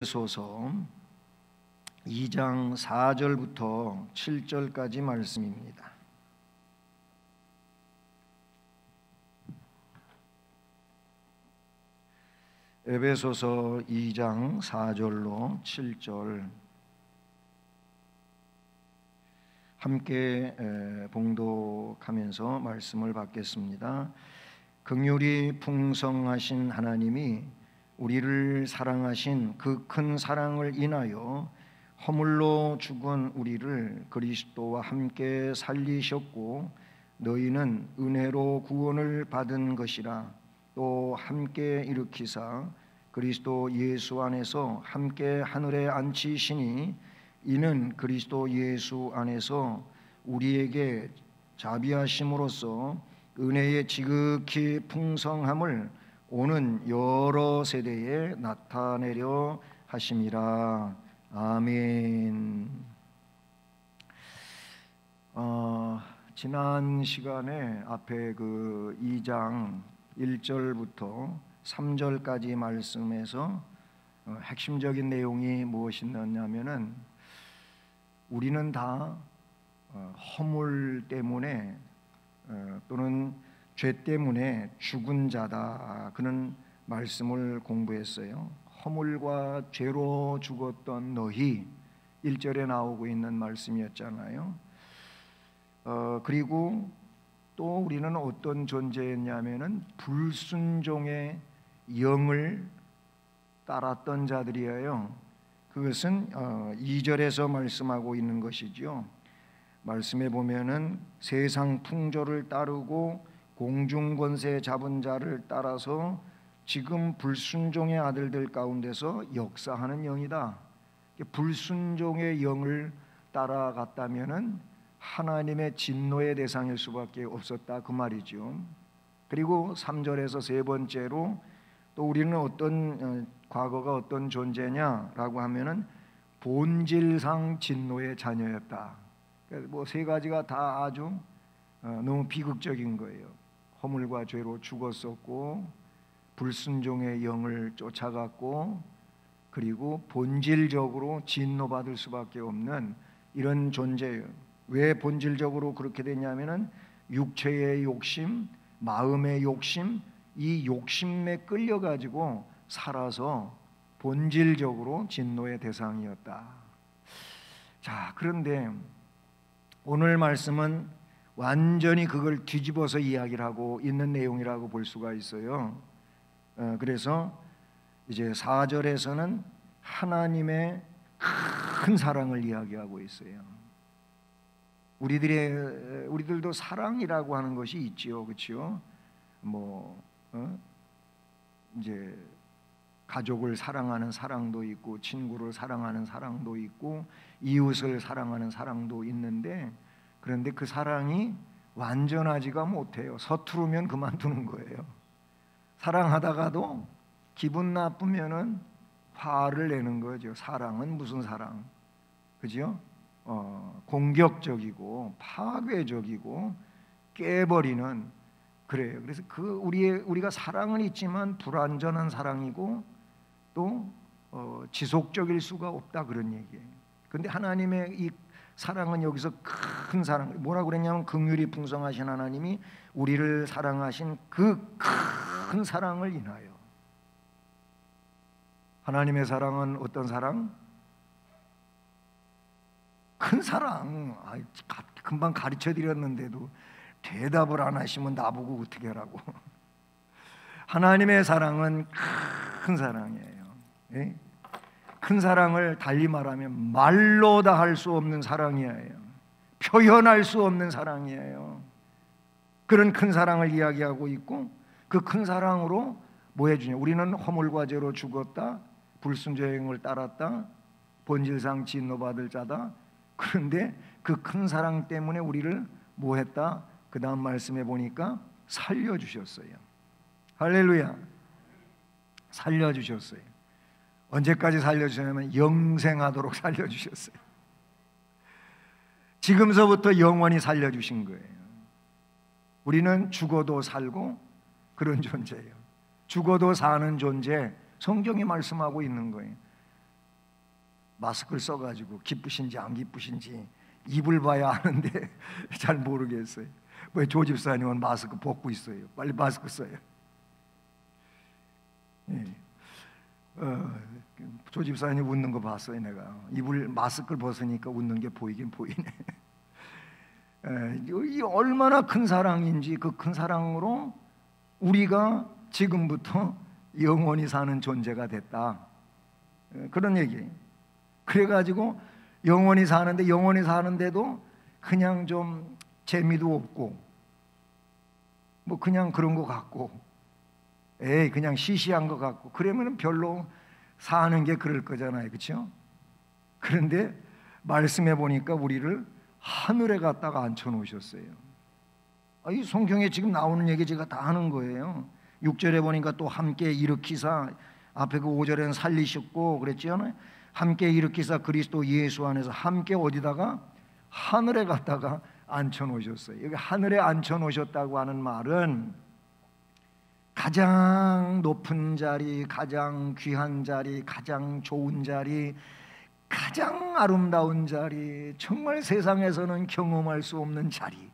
에베소서 2장 4절부터 7절까지 말씀입니다. 에베소서 2장 4절로 7절 함께 봉독하면서 말씀을 받겠습니다. 긍휼이 풍성하신 하나님이 우리를 사랑하신 그 큰 사랑을 인하여 허물로 죽은 우리를 그리스도와 함께 살리셨고, 너희는 은혜로 구원을 받은 것이라. 또 함께 일으키사 그리스도 예수 안에서 함께 하늘에 앉히시니, 이는 그리스도 예수 안에서 우리에게 자비하심으로써 은혜의 지극히 풍성함을 오는 여러 세대에 나타내려 하심이라. 아멘. 지난 시간에 앞에 그 2장 1절부터 3절까지 말씀에서 핵심적인 내용이 무엇이었냐면은, 우리는 다 허물 때문에 또는 죄 때문에 죽은 자다, 그런 말씀을 공부했어요. 허물과 죄로 죽었던 너희, 1절에 나오고 있는 말씀이었잖아요. 그리고 또 우리는 어떤 존재였냐면은 불순종의 영을 따랐던 자들이에요. 그것은 2절에서 말씀하고 있는 것이죠. 말씀에 보면은 세상 풍조를 따르고 공중권세 잡은 자를 따라서 지금 불순종의 아들들 가운데서 역사하는 영이다. 불순종의 영을 따라갔다면은 하나님의 진노의 대상일 수밖에 없었다, 그 말이죠. 그리고 3절에서 세 번째로 또 우리는 어떤 과거가 어떤 존재냐라고 하면은 본질상 진노의 자녀였다. 뭐 세 가지가 다 아주 너무 비극적인 거예요. 허물과 죄로 죽었었고, 불순종의 영을 쫓아갔고, 그리고 본질적으로 진노받을 수밖에 없는 이런 존재예요. 왜 본질적으로 그렇게 되냐면은 육체의 욕심, 마음의 욕심, 이 욕심에 끌려가지고 살아서 본질적으로 진노의 대상이었다. 자, 그런데 오늘 말씀은 완전히 그걸 뒤집어서 이야기를 하고 있는 내용이라고 볼 수가 있어요. 그래서 이제 4절에서는 하나님의 큰 사랑을 이야기하고 있어요. 우리들도 사랑이라고 하는 것이 있지요, 그렇죠? 이제 가족을 사랑하는 사랑도 있고, 친구를 사랑하는 사랑도 있고, 이웃을 사랑하는 사랑도 있는데, 그런데 그 사랑이 완전하지가 못해요. 서투르면 그만두는 거예요. 사랑하다가도 기분 나쁘면은 화를 내는 거죠. 사랑은 무슨 사랑, 그죠? 공격적이고 파괴적이고 깨버리는, 그래요. 그래서 우리가 사랑은 있지만 불완전한 사랑이고 또 지속적일 수가 없다, 그런 얘기예요. 그런데 하나님의 이 사랑은 여기서 큰 사랑, 뭐라고 그랬냐면 긍휼이 풍성하신 하나님이 우리를 사랑하신 그 큰 사랑을 인하여. 하나님의 사랑은 어떤 사랑? 큰 사랑. 금방 가르쳐 드렸는데도 대답을 안 하시면 나보고 어떻게 하라고. 하나님의 사랑은 큰 사랑이에요. 예? 큰 사랑을 달리 말하면 말로 다 할 수 없는 사랑이에요. 표현할 수 없는 사랑이에요. 그런 큰 사랑을 이야기하고 있고, 그 큰 사랑으로 뭐 해주냐? 우리는 허물과 죄로 죽었다, 불순종을 따랐다, 본질상 진노받을 자다. 그런데 그 큰 사랑 때문에 우리를 뭐 했다? 그 다음 말씀해 보니까 살려주셨어요. 할렐루야. 살려주셨어요. 언제까지 살려주셨냐면 영생하도록 살려주셨어요. 지금서부터 영원히 살려주신 거예요. 우리는 죽어도 살고 그런 존재예요. 죽어도 사는 존재, 성경이 말씀하고 있는 거예요. 마스크를 써가지고 기쁘신지 안 기쁘신지 입을 봐야 아는데 잘 모르겠어요. 왜 조 집사님은 마스크 벗고 있어요? 빨리 마스크 써요. 예. 조 집사님 웃는 거 봤어요. 내가 입을 마스크를 벗으니까 웃는 게 보이긴 보이네. 이 얼마나 큰 사랑인지, 그 큰 사랑으로 우리가 지금부터 영원히 사는 존재가 됐다, 그런 얘기예요. 그래가지고 영원히 사는데도 그냥 좀 재미도 없고 뭐 그냥 그런 것 같고, 그냥 시시한 것 같고, 그러면 별로 사는 게 그럴 거잖아요, 그렇죠? 그런데 말씀해 보니까 우리를 하늘에 갖다가 앉혀 놓으셨어요. 이 성경에 지금 나오는 얘기 제가 다 하는 거예요. 6절에 보니까 또 함께 일으키사, 앞에 그 5절에는 살리셨고 그랬죠. 함께 일으키사 그리스도 예수 안에서 함께 어디다가? 하늘에 갖다가 앉혀 놓으셨어요. 여기 하늘에 앉혀 놓으셨다고 하는 말은 가장 높은 자리, 가장 귀한 자리, 가장 좋은 자리, 가장 아름다운 자리, 정말 세상에서는 경험할 수 없는 자리,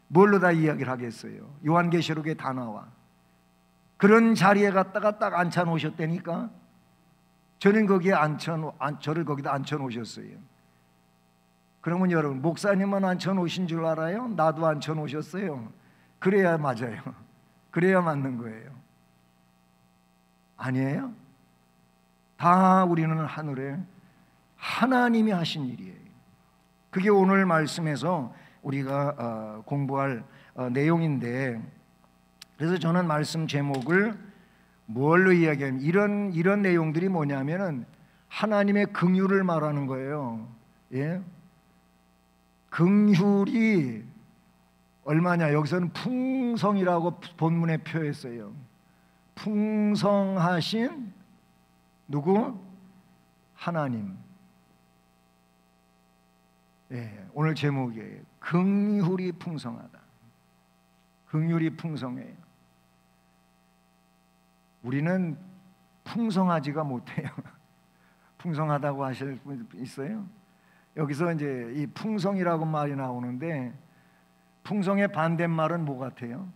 뭘로 다 이야기를 하겠어요? 요한계시록에 다 나와. 그런 자리에 갖다가 딱 앉혀 놓으셨다니까. 저는 저를 거기다 앉혀 놓으셨어요. 그러면 여러분, 목사님만 앉혀 놓으신 줄 알아요? 나도 앉혀 놓으셨어요. 그래야 맞아요. 그래야 맞는 거예요. 아니에요? 다 우리는 하늘에 하나님이 하신 일이에요. 그게 오늘 말씀에서 우리가 공부할 내용인데, 그래서 저는 말씀 제목을 뭘로 이야기하면 이런 내용들이 뭐냐면은 하나님의 긍휼을 말하는 거예요. 예? 긍휼이 얼마냐? 여기서는 풍성이라고 본문에 표했어요. 풍성하신 누구? 하나님. 오늘 제목이에요. 긍휼이 풍성하다. 긍휼이 풍성해요. 우리는 풍성하지가 못해요. 풍성하다고 하실 분 있어요? 여기서 이제 이 풍성이라고 말이 나오는데, 풍성의 반대말은 뭐 같아요?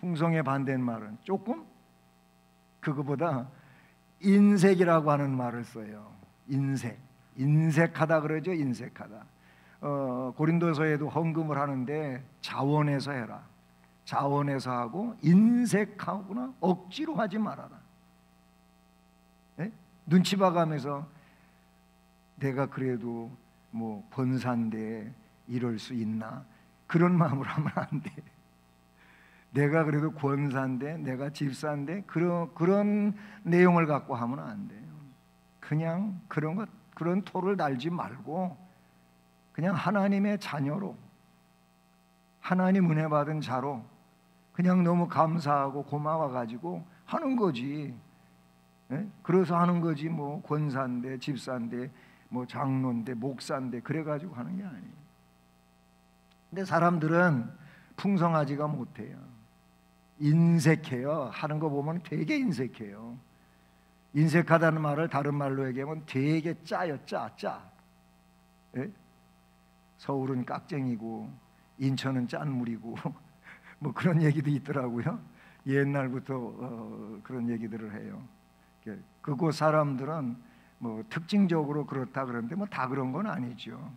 풍성의 반대말은 조금? 그거보다 인색이라고 하는 말을 써요. 인색하다 그러죠. 인색하다. 고린도서에도 헌금을 하는데 자원해서 해라. 자원해서 하고, 인색하거나 억지로 하지 말아라. 눈치 봐가면서 내가 그래도 뭐 권사인데 이럴 수 있나, 그런 마음으로 하면 안 돼. 내가 그래도 권사인데, 내가 집사인데, 그런 내용을 갖고 하면 안 돼요. 그냥 그런 토를 달지 말고 그냥 하나님의 자녀로, 하나님 은혜 받은 자로 그냥 너무 감사하고 고마워가지고 하는 거지. 그래서 하는 거지, 뭐 권사인데, 집사인데, 뭐 장로인데, 목사인데 그래가지고 하는 게 아니에요. 근데 사람들은 풍성하지가 못해요. 인색해요. 하는 거 보면 되게 인색해요. 인색하다는 말을 다른 말로 얘기하면 되게 짜요. 짜. 서울은 깍쟁이고 인천은 짠물이고 뭐 그런 얘기도 있더라고요. 옛날부터 그런 얘기들을 해요. 그곳 사람들은 뭐 특징적으로 그렇다 그러는데 뭐 다 그런 건 아니죠.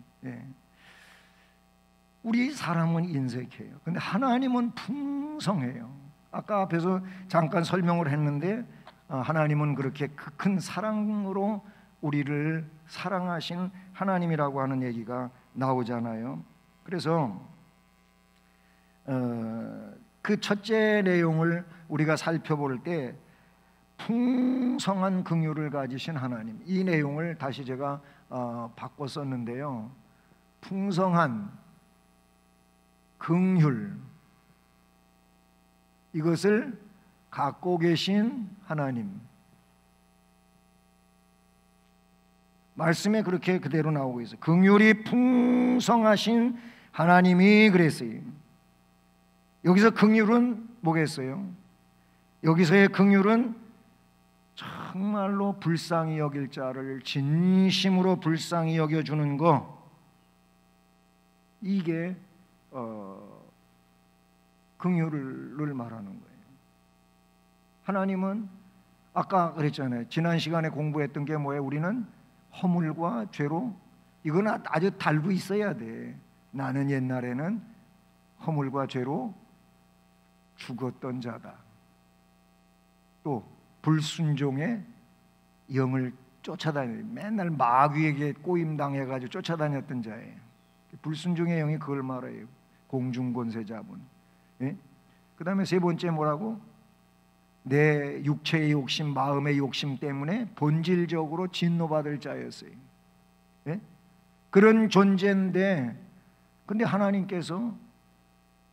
우리 사람은 인색해요. 근데 하나님은 풍성해요. 아까 앞에서 잠깐 설명을 했는데, 하나님은 그렇게 큰 사랑으로 우리를 사랑하신 하나님이라고 하는 얘기가 나오잖아요. 그래서 그 첫째 내용을 우리가 살펴볼 때, 풍성한 긍휼을 가지신 하나님, 이 내용을 다시 제가 바꿔 썼는데요. 풍성한 긍휼, 이것을 갖고 계신 하나님, 말씀에 그렇게 그대로 나오고 있어요. 긍휼이 풍성하신 하나님이 그랬어요. 여기서 긍휼은 뭐겠어요? 여기서의 긍휼은 정말로 불쌍히 여길 자를 진심으로 불쌍히 여겨주는 거, 이게 긍휼을 말하는 거예요. 하나님은 아까 그랬잖아요. 지난 시간에 공부했던 게 뭐예요? 우리는 허물과 죄로, 이건 아주 달고 있어야 돼. 나는 옛날에는 허물과 죄로 죽었던 자다. 또 불순종의 영을 쫓아다니는, 맨날 마귀에게 꼬임당해가지고 쫓아다녔던 자예요. 불순종의 영이 그걸 말해요. 공중권세자분. 예? 그 다음에 세 번째 뭐라고? 내 육체의 욕심, 마음의 욕심 때문에 본질적으로 진노받을 자였어요. 예? 그런 존재인데, 근데 하나님께서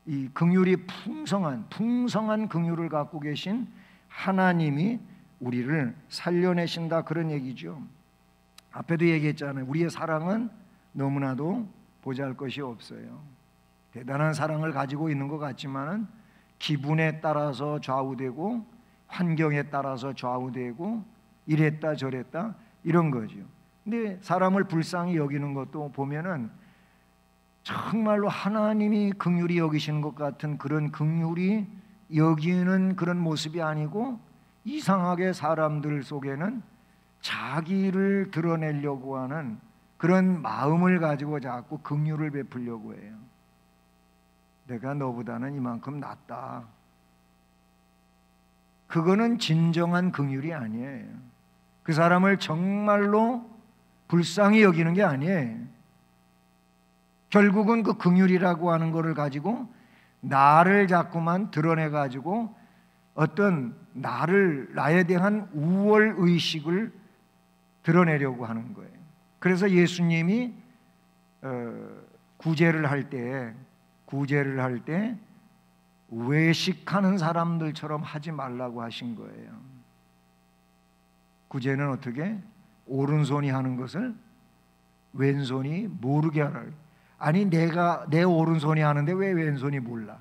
이 긍휼이 풍성한 긍휼을 갖고 계신 하나님이 우리를 살려내신다, 그런 얘기죠. 앞에도 얘기했잖아요. 우리의 사랑은 너무나도 보잘것이 없어요. 대단한 사랑을 가지고 있는 것 같지만은 기분에 따라서 좌우되고 환경에 따라서 좌우되고 이랬다 저랬다 이런 거죠. 근데 사람을 불쌍히 여기는 것도 보면은 정말로 하나님이 긍휼히 여기시는 것 같은 그런 긍휼히 여기는 그런 모습이 아니고, 이상하게 사람들 속에는 자기를 드러내려고 하는 그런 마음을 가지고 자꾸 긍휼을 베풀려고 해요. 내가 너보다는 이만큼 낫다. 그거는 진정한 긍휼이 아니에요. 그 사람을 정말로 불쌍히 여기는 게 아니에요. 결국은 그 긍휼이라고 하는 것을 가지고 나를 자꾸만 드러내 가지고 어떤 나에 대한 우월 의식을 드러내려고 하는 거예요. 그래서 예수님이 구제를 할 때 외식하는 사람들처럼 하지 말라고 하신 거예요. 구제는 어떻게? 오른손이 하는 것을 왼손이 모르게 하라. 아니, 내 오른손이 하는데 왜 왼손이 몰라?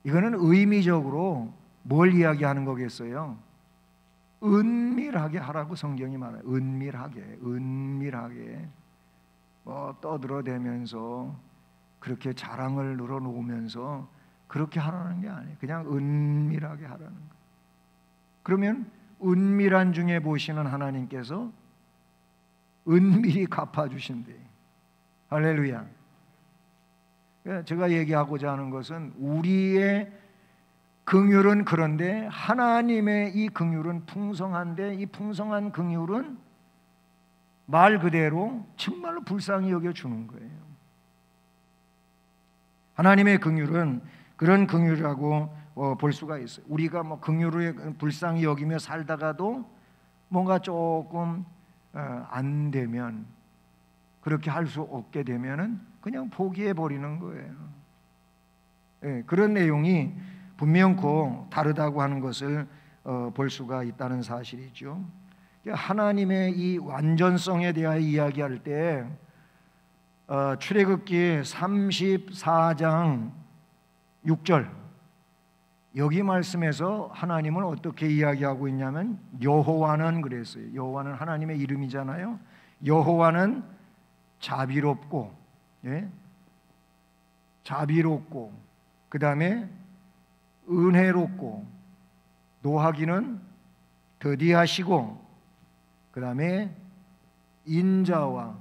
이거는 의미적으로 뭘 이야기하는 거겠어요? 은밀하게 하라고 성경이 말해요. 은밀하게 떠들어대면서 그렇게 자랑을 늘어놓으면서 그렇게 하라는 게 아니에요. 그냥 은밀하게 하라는 거예요. 그러면 은밀한 중에 보시는 하나님께서 은밀히 갚아주신대요. 할렐루야. 제가 얘기하고자 하는 것은 우리의 긍휼은 그런데 하나님의 이 긍휼은 풍성한데, 이 풍성한 긍휼은 말 그대로 정말로 불쌍히 여겨주는 거예요. 하나님의 긍휼은 그런 긍휼이라고 볼 수가 있어요. 우리가 긍휼을 불쌍히 여기며 살다가도 뭔가 조금 안 되면, 그렇게 할 수 없게 되면은 그냥 포기해 버리는 거예요. 예, 그런 내용이 분명코 다르다고 하는 것을 볼 수가 있다는 사실이죠. 하나님의 이 완전성에 대하여 이야기할 때 출애굽기 34장 6절, 여기 말씀에서 하나님은 어떻게 이야기하고 있냐면, 여호와는 그랬어요. 여호와는 하나님의 이름이잖아요. 여호와는 자비롭고, 예? 자비롭고, 그 다음에 은혜롭고, 노하기는 더디하시고, 그 다음에 인자와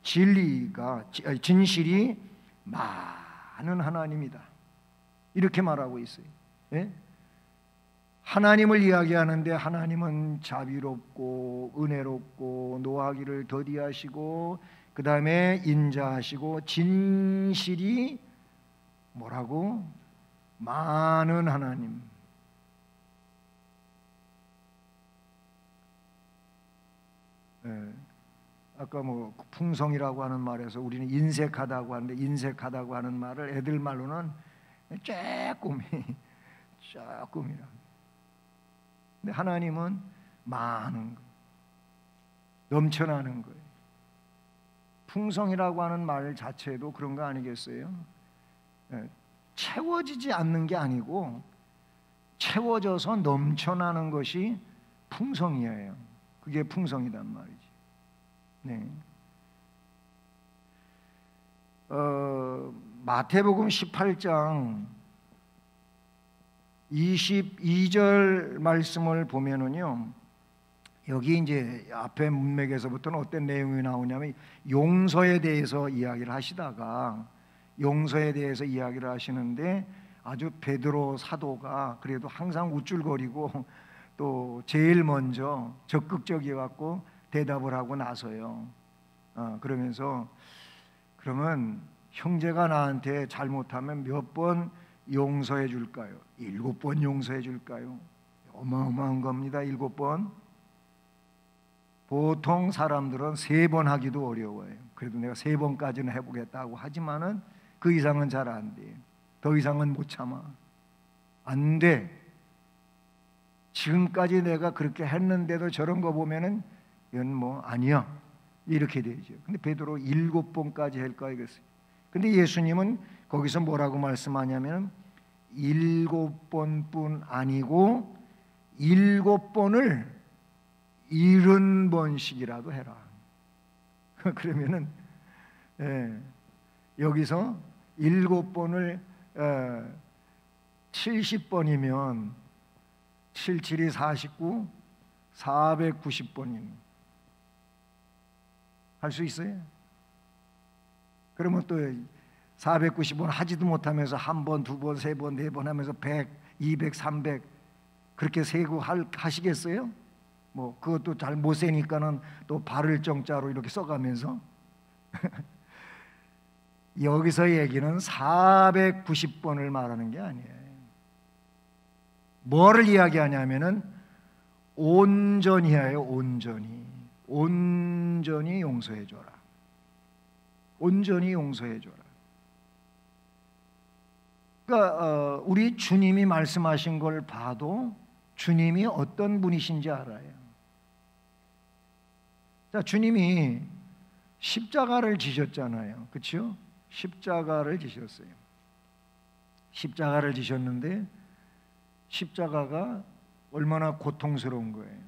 진실이 많은 하나님이다, 이렇게 말하고 있어요. 예? 하나님을 이야기하는데 하나님은 자비롭고 은혜롭고 노하기를 더디하시고, 그 다음에 인자하시고 진실이 뭐라고? 많은 하나님. 예. 아까 풍성이라고 하는 말에서 우리는 인색하다고 하는데, 인색하다고 하는 말을 애들 말로는 조금이라. 근데 하나님은 많은 거, 넘쳐나는 거예요. 풍성이라고 하는 말 자체도 그런 거 아니겠어요? 채워지지 않는 게 아니고 채워져서 넘쳐나는 것이 풍성이에요. 그게 풍성이단 말이지. 네. 마태복음 18장 22절 말씀을 보면은요, 여기 이제 앞에 문맥에서부터는 어떤 내용이 나오냐면 용서에 대해서 이야기를 하시다가 용서에 대해서 이야기를 하시는데 아주 베드로 사도가 그래도 항상 우쭐거리고 또 제일 먼저 적극적이어 갖고 대답을 하고 나서요. 그러면서 그러면 형제가 나한테 잘못하면 몇 번 용서해 줄까요? 7번 용서해 줄까요? 어마어마한 겁니다. 7번. 보통 사람들은 3번 하기도 어려워요. 그래도 내가 3번까지는 해보겠다고 하지만은 그 이상은 잘 안 돼. 더 이상은 못 참아. 안 돼. 지금까지 내가 그렇게 했는데도 저런 거 보면은 이건 뭐 아니야. 이렇게 되죠. 근데 베드로 7번까지 할까 이랬어요. 근데 예수님은 거기서 뭐라고 말씀하냐면 7번뿐 아니고 7번을 70번씩이라도 해라. 그러면은 여기서 7번을 70번이면 7, 7이 49, 490번이면 할 수 있어요? 그러면 또 490번 하지도 못하면서 한 번, 두 번, 세 번, 네 번 하면서 100, 200, 300 그렇게 세고 하시겠어요? 뭐 그것도 잘 못 세니까는 또 바를 정자로 이렇게 써가면서 여기서 얘기는 490번을 말하는 게 아니에요. 뭐를 이야기하냐면은 온전히 해요. 온전히 용서해줘라. 온전히 용서해줘라. 그러니까 우리 주님이 말씀하신 걸 봐도 주님이 어떤 분이신지 알아요. 자, 주님이 십자가를 지셨잖아요. 그렇죠? 십자가를 지셨어요. 십자가를 지셨는데 십자가가 얼마나 고통스러운 거예요.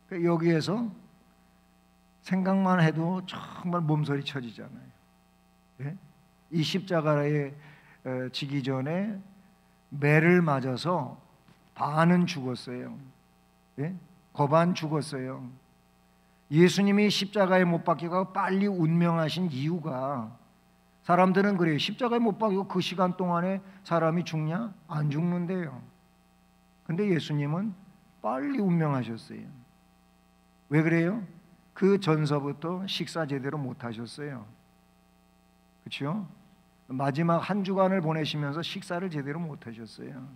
그러니까 여기에서 생각만 해도 정말 몸서리 쳐지잖아요. 예? 이 십자가에 지기 전에 매를 맞아서 반은 죽었어요. 예? 거반 죽었어요. 예수님이 십자가에 못 박히고 빨리 운명하신 이유가 사람들은 그래요. 십자가에 못 박히고 그 시간 동안에 사람이 죽냐? 안 죽는데요. 근데 예수님은 빨리 운명하셨어요. 왜 그래요? 그 전서부터 식사 제대로 못 하셨어요. 그렇죠? 마지막 한 주간을 보내시면서 식사를 제대로 못 하셨어요.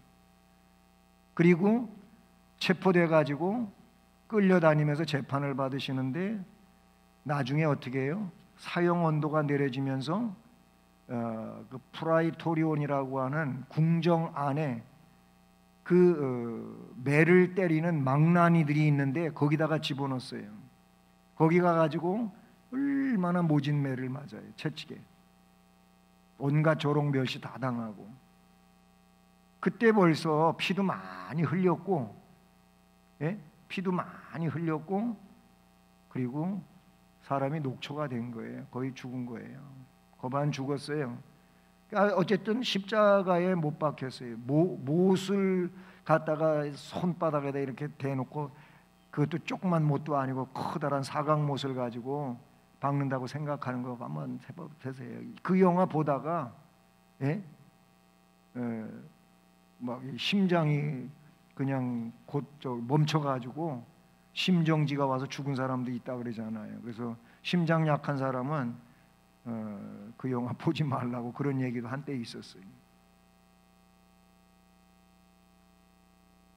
그리고 체포돼 가지고 끌려다니면서 재판을 받으시는데 나중에 어떻게 해요? 사형 언도가 내려지면서 그 프라이토리온이라고 하는 궁정 안에 그 매를 때리는 망나니들이 있는데 거기다가 집어넣었어요. 거기 가가지고 얼마나 모진 매를 맞아요. 채찍에 온갖 조롱 멸시 다 당하고 그때 벌써 피도 많이 흘렸고, 예? 피도 많이 흘렸고 그리고 사람이 녹초가 된 거예요. 거의 죽은 거예요. 거반 죽었어요. 그러니까 어쨌든 십자가에 못 박혔어요. 못을 갖다가 손바닥에다 이렇게 대놓고 그것도 조그만 못도 아니고 커다란 사각못을 가지고 박는다고 생각하는 거 한번 해보세요. 그 영화 보다가 막 심장이 그냥 곧 멈춰가지고 심정지가 와서 죽은 사람도 있다 그러잖아요. 그래서 심장 약한 사람은 그 영화 보지 말라고 그런 얘기도 한때 있었어요.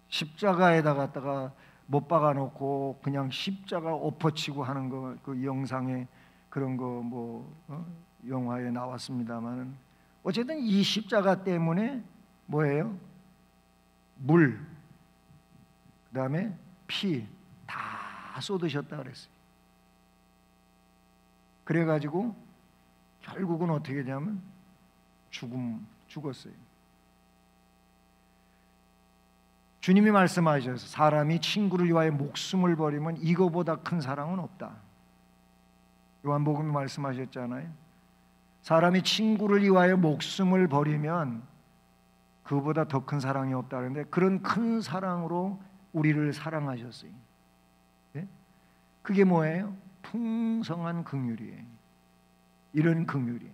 십자가에다 갖다가 못 박아놓고 그냥 십자가 엎어치고 하는 거 그 영상에 그런 거 뭐 영화에 나왔습니다만은 어쨌든 이 십자가 때문에 뭐예요? 물, 그다음에 피 다 쏟으셨다 그랬어요. 그래가지고 결국은 어떻게 되냐면 죽었어요. 주님이 말씀하셔서 사람이 친구를 위하여 목숨을 버리면 이거보다 큰 사랑은 없다. 요한복음에 말씀하셨잖아요. 사람이 친구를 위하여 목숨을 버리면 그보다 더 큰 사랑이 없다는데, 그런 큰 사랑으로 우리를 사랑하셨어요. 네? 그게 뭐예요? 풍성한 긍휼이에요. 이런 긍휼이,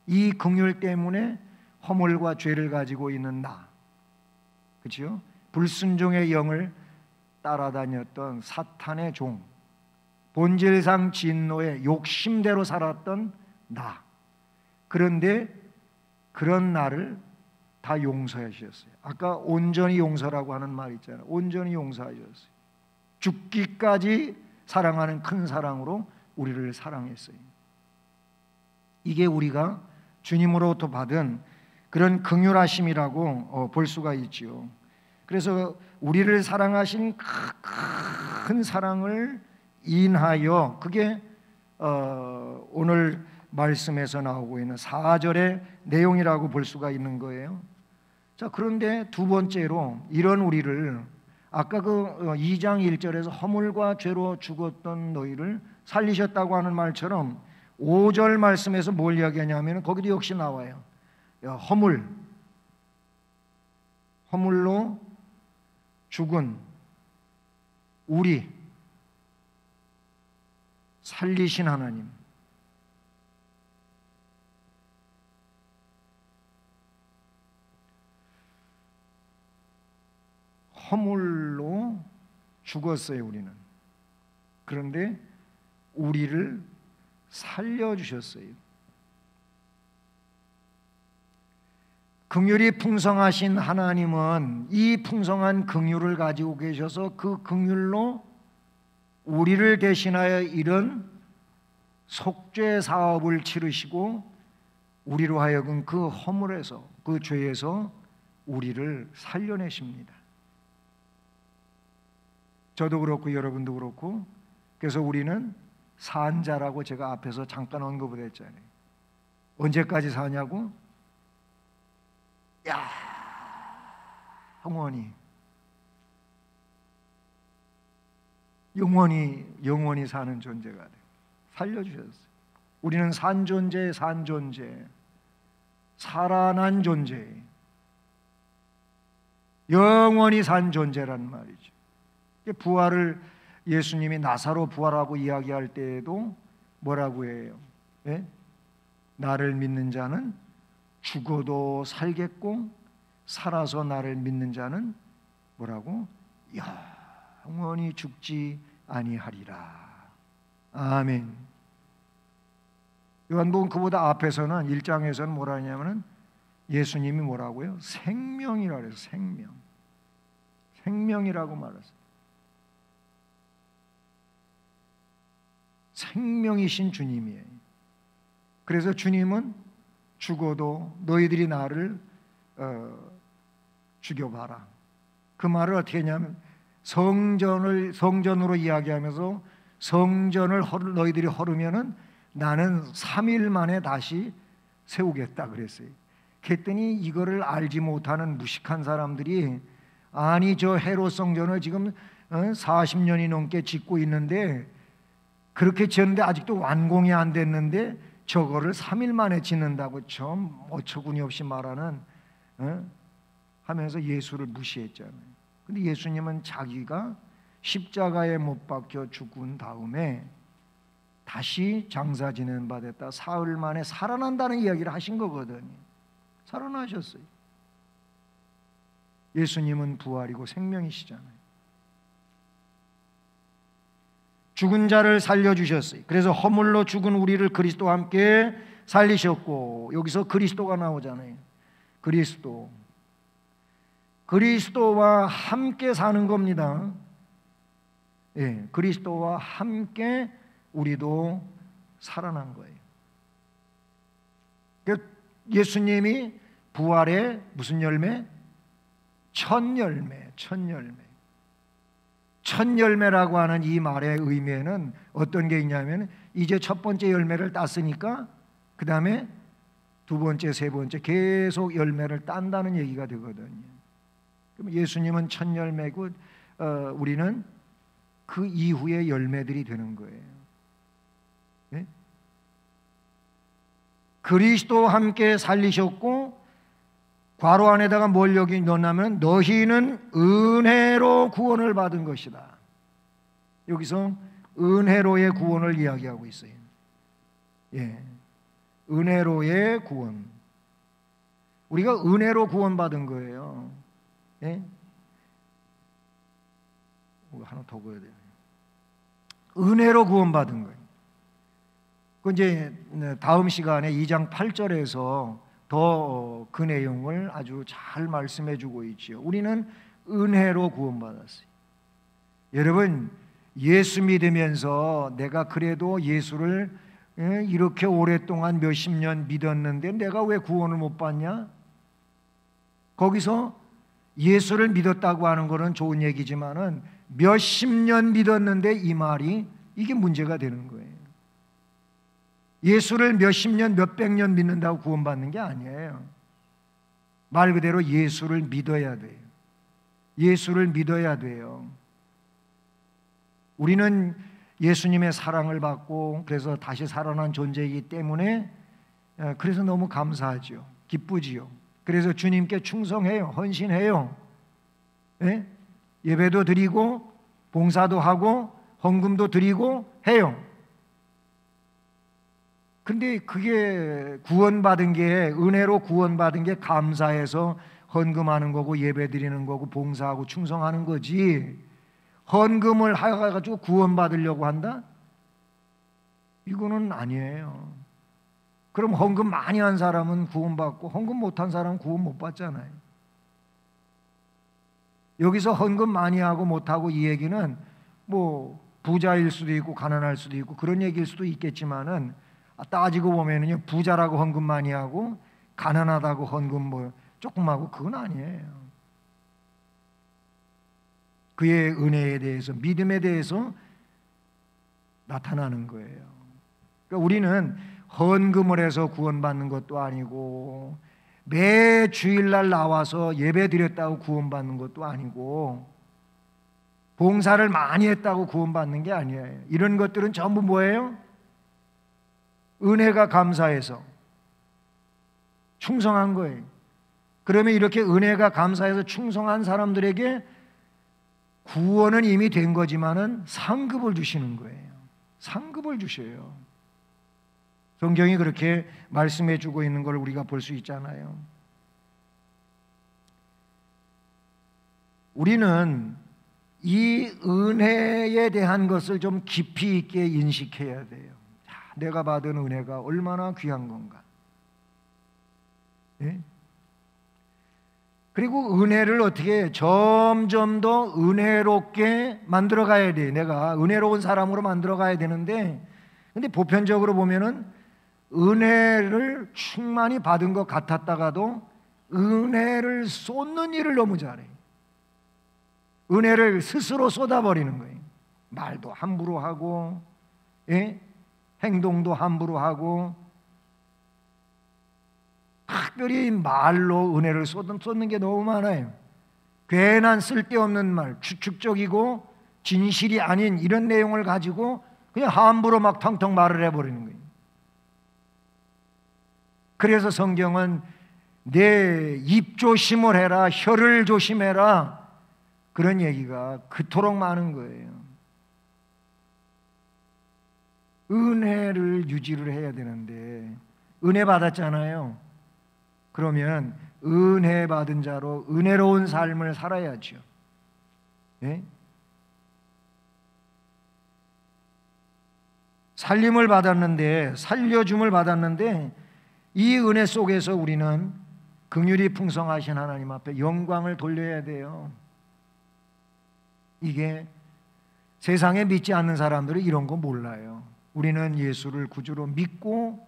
이 긍휼 때문에 허물과 죄를 가지고 있는 나, 그렇죠? 불순종의 영을 따라다녔던 사탄의 종, 본질상 진노의 욕심대로 살았던 나, 그런데 그런 나를 다 용서하셨어요. 아까 온전히 용서라고 하는 말 있잖아요. 온전히 용서하셨어요. 죽기까지 사랑하는 큰 사랑으로 우리를 사랑했어요. 이게 우리가 주님으로부터 받은 그런 긍휼하심이라고 볼 수가 있지요. 그래서 우리를 사랑하신 큰 사랑을 인하여, 그게 오늘 말씀에서 나오고 있는 4절의 내용이라고 볼 수가 있는 거예요. 자, 그런데 두 번째로 이런 우리를, 아까 그 2장 1절에서 허물과 죄로 죽었던 너희를 살리셨다고 하는 말처럼 5절 말씀에서 뭘 이야기하냐면 거기도 역시 나와요. 허물로 죽은 우리 살리신 하나님, 허물로 죽었어요 우리는. 그런데 우리를 살려주셨어요. 긍휼이 풍성하신 하나님은 이 풍성한 긍휼을 가지고 계셔서 그 긍휼로 우리를 대신하여 이런 속죄 사업을 치르시고 우리로 하여금 그 허물에서, 그 죄에서 우리를 살려내십니다. 저도 그렇고 여러분도 그렇고. 그래서 우리는 산자라고 제가 앞에서 잠깐 언급을 했잖아요. 언제까지 사냐고? 영원히 사는 존재가 돼. 살려주셨어요. 우리는 산 존재, 살아난 존재, 영원히 산 존재란 말이죠. 부활을, 예수님이 나사로 부활하고 이야기할 때에도 뭐라고 해요? 예? 나를 믿는 자는 죽어도 살겠고 살아서 나를 믿는 자는 뭐라고? 영원히 죽지 아니하리라. 아멘. 요한복음 그보다 앞에서는 1장에서는 뭐라 하냐면은 예수님이 뭐라고요? 생명이라 그래서 생명이라고 말했어요. 생명이신 주님이에요. 그래서 주님은 죽어도 너희들이 나를 죽여봐라. 그 말을 어떻게 했냐면 성전으로 이야기하면서 성전을 너희들이 헐으면은 나는 3일 만에 다시 세우겠다 그랬어요. 그랬더니 이거를 알지 못하는 무식한 사람들이, 아니 저 헤롯 성전을 지금 40년이 넘게 짓고 있는데, 그렇게 지었는데 아직도 완공이 안 됐는데 저거를 3일 만에 짓는다고 좀 어처구니 없이 말하는, 하면서 예수를 무시했잖아요. 근데 예수님은 자기가 십자가에 못 박혀 죽은 다음에 다시 장사 지내는 바 됐다, 사흘 만에 살아난다는 이야기를 하신 거거든요. 살아나셨어요. 예수님은 부활이고 생명이시잖아요. 죽은 자를 살려주셨어요. 그래서 허물로 죽은 우리를 그리스도와 함께 살리셨고, 여기서 그리스도가 나오잖아요. 그리스도와 함께 사는 겁니다. 예, 그리스도와 함께 우리도 살아난 거예요. 예수님이 부활의 무슨 열매? 첫 열매라고 하는 이 말의 의미에는 어떤 게 있냐면, 이제 첫 번째 열매를 땄으니까 그 다음에 두 번째, 세 번째 계속 열매를 딴다는 얘기가 되거든요. 그럼 예수님은 첫 열매고 우리는 그 이후의 열매들이 되는 거예요. 네? 그리스도와 함께 살리셨고 괄호 안에다가 뭘 여기 넣냐면 너희는 은혜로 구원을 받은 것이다. 여기서 은혜로의 구원을 이야기하고 있어요. 예, 은혜로의 구원. 우리가 은혜로 구원받은 거예요. 예? 하나 더 보여야 돼요. 은혜로 구원받은 거예요. 그 이제 다음 시간에 2장 8절에서 더 그 내용을 아주 잘 말씀해 주고 있지요. 우리는 은혜로 구원받았어요. 여러분, 예수 믿으면서 내가 그래도 예수를 이렇게 오랫동안 몇십 년 믿었는데 내가 왜 구원을 못 받냐? 거기서 예수를 믿었다고 하는 것은 좋은 얘기지만은 몇십 년 믿었는데 이 말이 이게 문제가 되는 거예요. 예수를 몇십 년, 몇백 년 믿는다고 구원받는 게 아니에요. 말 그대로 예수를 믿어야 돼요. 예수를 믿어야 돼요. 우리는 예수님의 사랑을 받고 그래서 다시 살아난 존재이기 때문에 그래서 너무 감사하죠. 기쁘지요. 그래서 주님께 충성해요. 헌신해요. 예? 예배도 드리고 봉사도 하고 헌금도 드리고 해요. 근데 그게 구원받은 게 은혜로 구원받은 게 감사해서 헌금하는 거고 예배 드리는 거고 봉사하고 충성하는 거지. 헌금을 해가지고 구원받으려고 한다? 이거는 아니에요. 그럼 헌금 많이 한 사람은 구원받고 헌금 못한 사람은 구원 못 받잖아요. 여기서 헌금 많이 하고 못하고 이 얘기는 뭐 부자일 수도 있고 가난할 수도 있고 그런 얘기일 수도 있겠지만은 따지고 보면은요, 부자라고 헌금 많이 하고 가난하다고 헌금 뭐 조금 하고 그건 아니에요. 그의 은혜에 대해서, 믿음에 대해서 나타나는 거예요. 그러니까 우리는 헌금을 해서 구원받는 것도 아니고 매 주일날 나와서 예배 드렸다고 구원받는 것도 아니고 봉사를 많이 했다고 구원받는 게 아니에요. 이런 것들은 전부 뭐예요? 은혜가 감사해서 충성한 거예요. 그러면 이렇게 은혜가 감사해서 충성한 사람들에게 구원은 이미 된 거지만은 상급을 주시는 거예요. 상급을 주셔요. 성경이 그렇게 말씀해 주고 있는 걸 우리가 볼 수 있잖아요. 우리는 이 은혜에 대한 것을 좀 깊이 있게 인식해야 돼요. 내가 받은 은혜가 얼마나 귀한 건가. 예? 그리고 은혜를 어떻게 점점 더 은혜롭게 만들어 가야 돼. 내가 은혜로운 사람으로 만들어 가야 되는데, 근데 보편적으로 보면은 은혜를 충만히 받은 것 같았다가도 은혜를 쏟는 일을 너무 잘해. 은혜를 스스로 쏟아버리는 거예요. 말도 함부로 하고, 예? 행동도 함부로 하고, 특별히 말로 은혜를 쏟는 게 너무 많아요. 괜한 쓸데없는 말, 추측적이고 진실이 아닌 이런 내용을 가지고 그냥 함부로 막 텅텅 말을 해버리는 거예요. 그래서 성경은 내 입 조심을 해라, 혀를 조심해라, 그런 얘기가 그토록 많은 거예요. 은혜를 유지를 해야 되는데, 은혜 받았잖아요. 그러면 은혜 받은 자로 은혜로운 삶을 살아야죠. 예? 살림을 받았는데, 살려줌을 받았는데, 이 은혜 속에서 우리는 긍휼이 풍성하신 하나님 앞에 영광을 돌려야 돼요. 이게 세상에 믿지 않는 사람들은 이런 거 몰라요. 우리는 예수를 구주로 믿고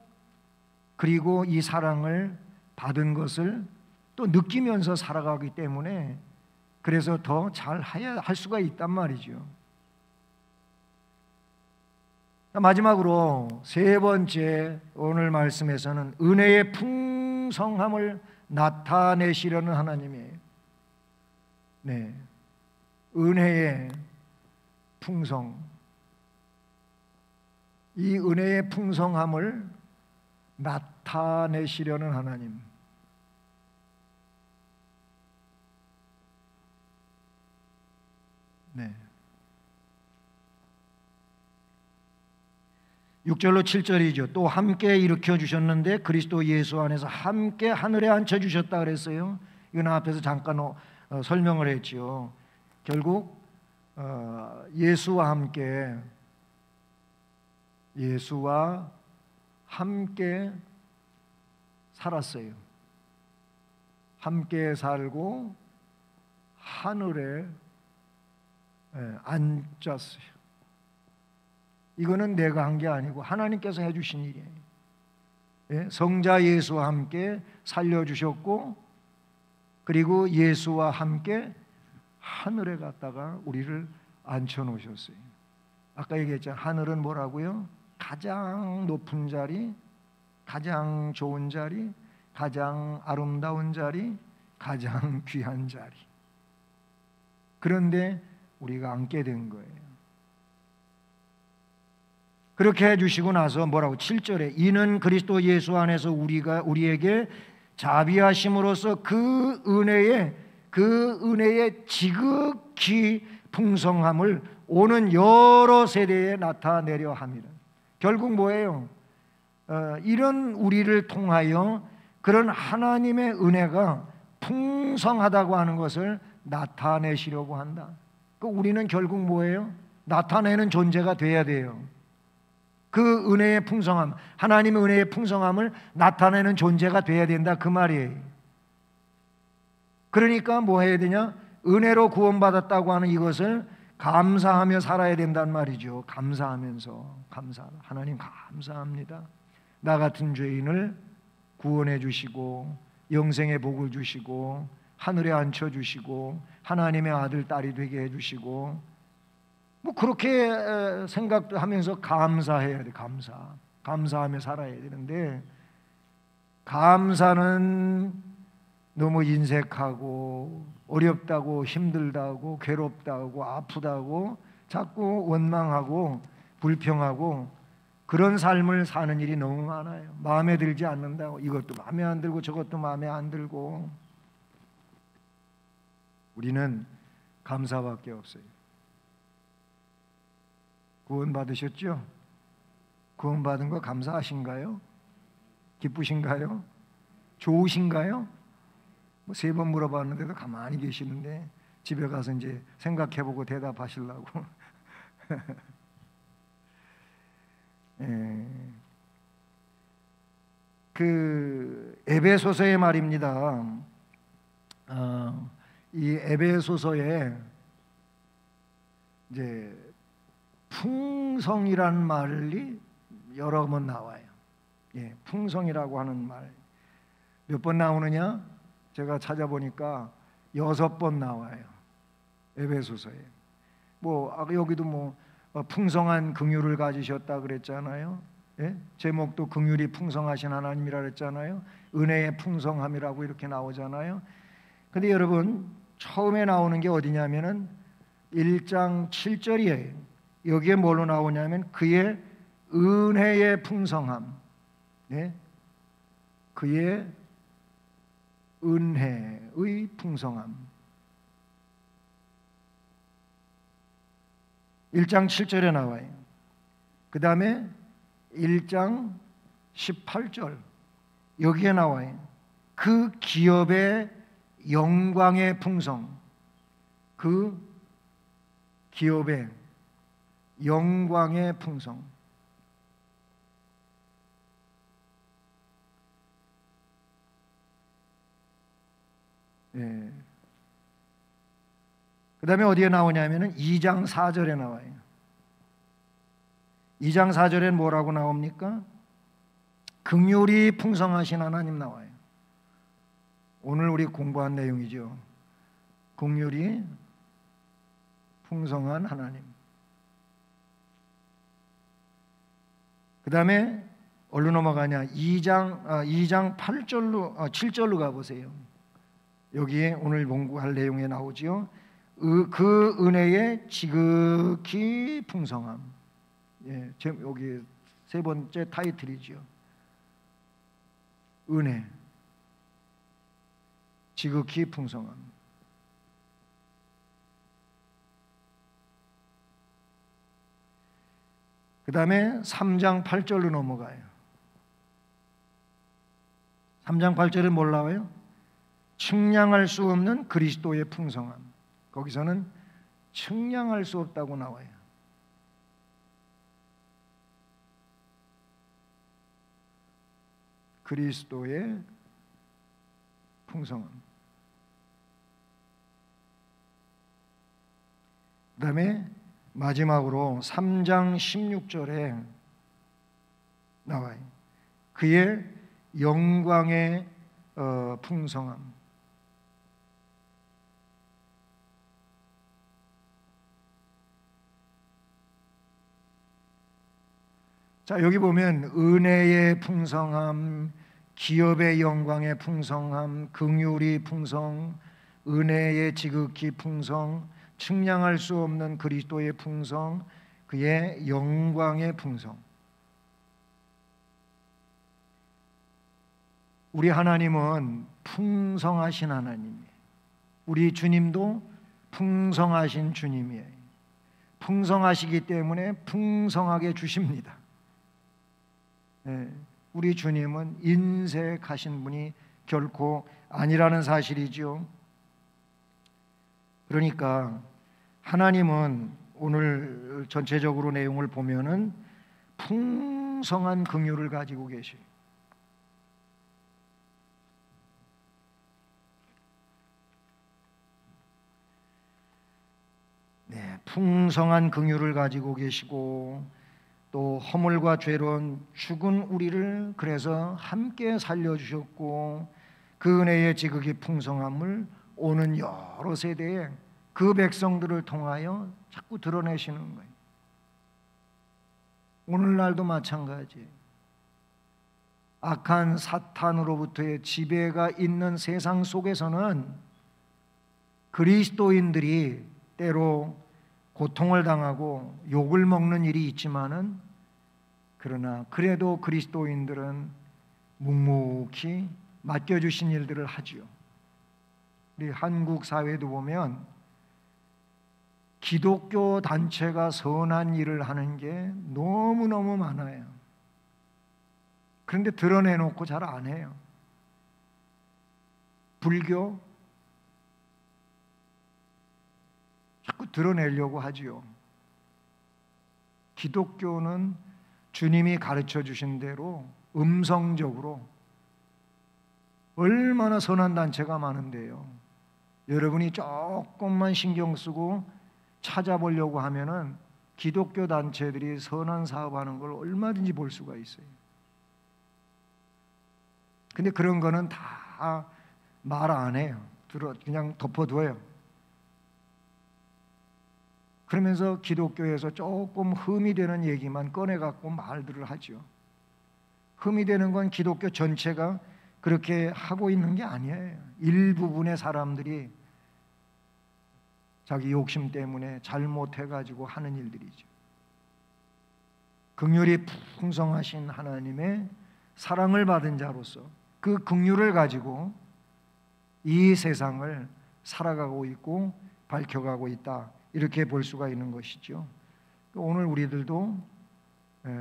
그리고 이 사랑을 받은 것을 또 느끼면서 살아가기 때문에 그래서 더 잘 할 수가 있단 말이죠. 마지막으로 세 번째 오늘 말씀에서는 은혜의 풍성함을 나타내시려는 하나님이에요. 네, 은혜의 풍성, 이 은혜의 풍성함을 나타내시려는 하나님. 네. 6절로 7절이죠. 또 함께 일으켜 주셨는데 그리스도 예수 안에서 함께 하늘에 앉혀 주셨다 그랬어요. 이건 앞에서 잠깐 설명을 했죠. 결국 예수와 함께 살았어요. 함께 살고 하늘에 앉았어요. 이거는 내가 한 게 아니고 하나님께서 해주신 일이에요. 예? 성자 예수와 함께 살려주셨고, 그리고 예수와 함께 하늘에 갔다가 우리를 앉혀놓으셨어요. 아까 얘기했잖아요. 하늘은 뭐라고요? 가장 높은 자리, 가장 좋은 자리, 가장 아름다운 자리, 가장 귀한 자리. 그런데 우리가 앉게 된 거예요. 그렇게 해주시고 나서 뭐라고? 7절에 이는 그리스도 예수 안에서 우리에게 자비하심으로써 그 은혜의 지극히 풍성함을 오는 여러 세대에 나타내려 합니다. 결국 뭐예요? 이런 우리를 통하여 그런 하나님의 은혜가 풍성하다고 하는 것을 나타내시려고 한다. 우리는 결국 뭐예요? 나타내는 존재가 돼야 돼요. 그 은혜의 풍성함, 하나님의 은혜의 풍성함을 나타내는 존재가 돼야 된다, 그 말이에요. 그러니까 뭐 해야 되냐? 은혜로 구원받았다고 하는 이것을 감사하며 살아야 된단 말이죠. 감사하면서, 하나님 감사합니다. 나 같은 죄인을 구원해 주시고 영생의 복을 주시고 하늘에 앉혀 주시고 하나님의 아들 딸이 되게 해 주시고, 뭐 그렇게 생각하면서 감사해야 돼. 감사하며 살아야 되는데, 감사는 너무 인색하고 어렵다고 힘들다고 괴롭다고 아프다고 자꾸 원망하고 불평하고 그런 삶을 사는 일이 너무 많아요. 마음에 들지 않는다고 이것도 마음에 안 들고 저것도 마음에 안 들고. 우리는 감사밖에 없어요. 구원 받으셨죠? 구원 받은 거 감사하신가요? 기쁘신가요? 좋으신가요? 뭐 3번 물어봤는데도 가만히 계시는데 집에 가서 이제 생각해보고 대답하시려고. 그 에베소서의 말입니다. 이 에베소서에 이제 풍성이라는 말이 여러 번 나와요. 예, 풍성이라고 하는 말 몇 번 나오느냐? 제가 찾아보니까 6번 나와요. 에베소서에. 뭐 여기도 뭐 풍성한 긍휼을 가지셨다 그랬잖아요. 예? 제목도 긍휼이 풍성하신 하나님이라 그랬잖아요. 은혜의 풍성함이라고 이렇게 나오잖아요. 근데 여러분 처음에 나오는 게 어디냐면은 1장 7절이에요. 여기에 뭘로 나오냐면 그의 은혜의 풍성함. 네? 그의 은혜의 풍성함. 1장 7절에 나와요. 그 다음에 1장 18절 여기에 나와요. 그 기업의 영광의 풍성. 그 기업의 영광의 풍성. 예. 그 다음에 어디에 나오냐면은 2장 4절에 나와요. 2장 4절에 뭐라고 나옵니까? 긍휼이 풍성하신 하나님 나와요. 오늘 우리 공부한 내용이죠. 긍휼이 풍성한 하나님. 그 다음에 어디로 넘어가냐? 2장 8절로 7절로 가보세요. 여기에 오늘 공부할 내용에 나오지요. 그 은혜의 지극히 풍성함. 예, 여기 세 번째 타이틀이죠. 은혜, 지극히 풍성함. 그 다음에 3장 8절로 넘어가요. 3장 8절에 뭘 나와요? 측량할 수 없는 그리스도의 풍성함. 거기서는 측량할 수 없다고 나와요. 그리스도의 풍성함. 그 다음에 마지막으로 3장 16절에 나와요. 그의 영광의 풍성함. 자, 여기 보면 은혜의 풍성함, 기업의 영광의 풍성함, 긍휼이 풍성, 은혜의 지극히 풍성, 측량할 수 없는 그리스도의 풍성, 그의 영광의 풍성. 우리 하나님은 풍성하신 하나님이에요. 우리 주님도 풍성하신 주님이에요. 풍성하시기 때문에 풍성하게 주십니다. 우리 주님은 인색하신 분이 결코 아니라는 사실이죠. 그러니까 하나님은 오늘 전체적으로 내용을 보면은 풍성한 긍휼을 가지고 계셔요. 네, 풍성한 긍휼을 가지고 계시고 또 허물과 죄로 죽은 우리를 그래서 함께 살려주셨고 그 은혜의 지극히 풍성함을 오는 여러 세대에 그 백성들을 통하여 자꾸 드러내시는 거예요. 오늘날도 마찬가지예요. 악한 사탄으로부터의 지배가 있는 세상 속에서는 그리스도인들이 때로 고통을 당하고 욕을 먹는 일이 있지만은 그러나 그래도 그리스도인들은 묵묵히 맡겨주신 일들을 하지요. 우리 한국 사회도 보면 기독교 단체가 선한 일을 하는 게 너무너무 많아요. 그런데 드러내놓고 잘 안 해요. 불교 자꾸 드러내려고 하지요. 기독교는 주님이 가르쳐 주신 대로 음성적으로 얼마나 선한 단체가 많은데요. 여러분이 조금만 신경 쓰고 찾아보려고 하면은 기독교 단체들이 선한 사업하는 걸 얼마든지 볼 수가 있어요. 근데 그런 거는 다 말 안 해요. 그냥 덮어둬요. 그러면서 기독교에서 조금 흠이 되는 얘기만 꺼내갖고 말들을 하죠. 흠이 되는 건 기독교 전체가 그렇게 하고 있는 게 아니에요. 일부분의 사람들이 자기 욕심 때문에 잘못해가지고 하는 일들이죠. 긍휼이 풍성하신 하나님의 사랑을 받은 자로서 그 긍휼을 가지고 이 세상을 살아가고 있고 밝혀가고 있다. 이렇게 볼 수가 있는 것이죠. 오늘 우리들도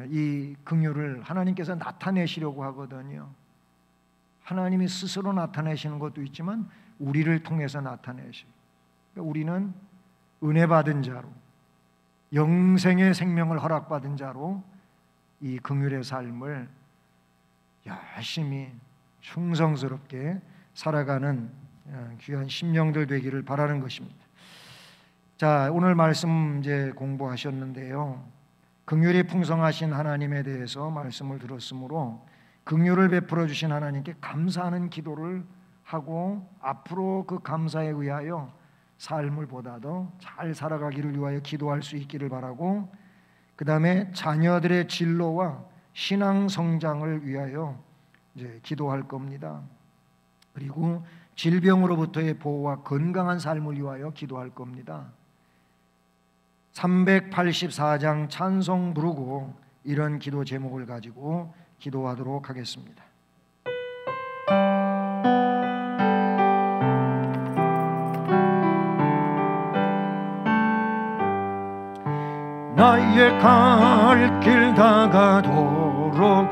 이 긍휼을 하나님께서 나타내시려고 하거든요. 하나님이 스스로 나타내시는 것도 있지만 우리를 통해서 나타내셔요. 그러니까 우리는 은혜 받은 자로 영생의 생명을 허락받은 자로 이 긍휼의 삶을 열심히 충성스럽게 살아가는 귀한 심령들 되기를 바라는 것입니다. 자, 오늘 말씀 이제 공부하셨는데요. 긍휼이 풍성하신 하나님에 대해서 말씀을 들었으므로 긍휼을 베풀어 주신 하나님께 감사하는 기도를 하고 앞으로 그 감사에 의하여 삶을 보다 더 잘 살아가기를 위하여 기도할 수 있기를 바라고, 그 다음에 자녀들의 진로와 신앙 성장을 위하여 이제 기도할 겁니다. 그리고 질병으로부터의 보호와 건강한 삶을 위하여 기도할 겁니다. 384장 찬송 부르고 이런 기도 제목을 가지고 기도하도록 하겠습니다. 나의 갈 길 다가도록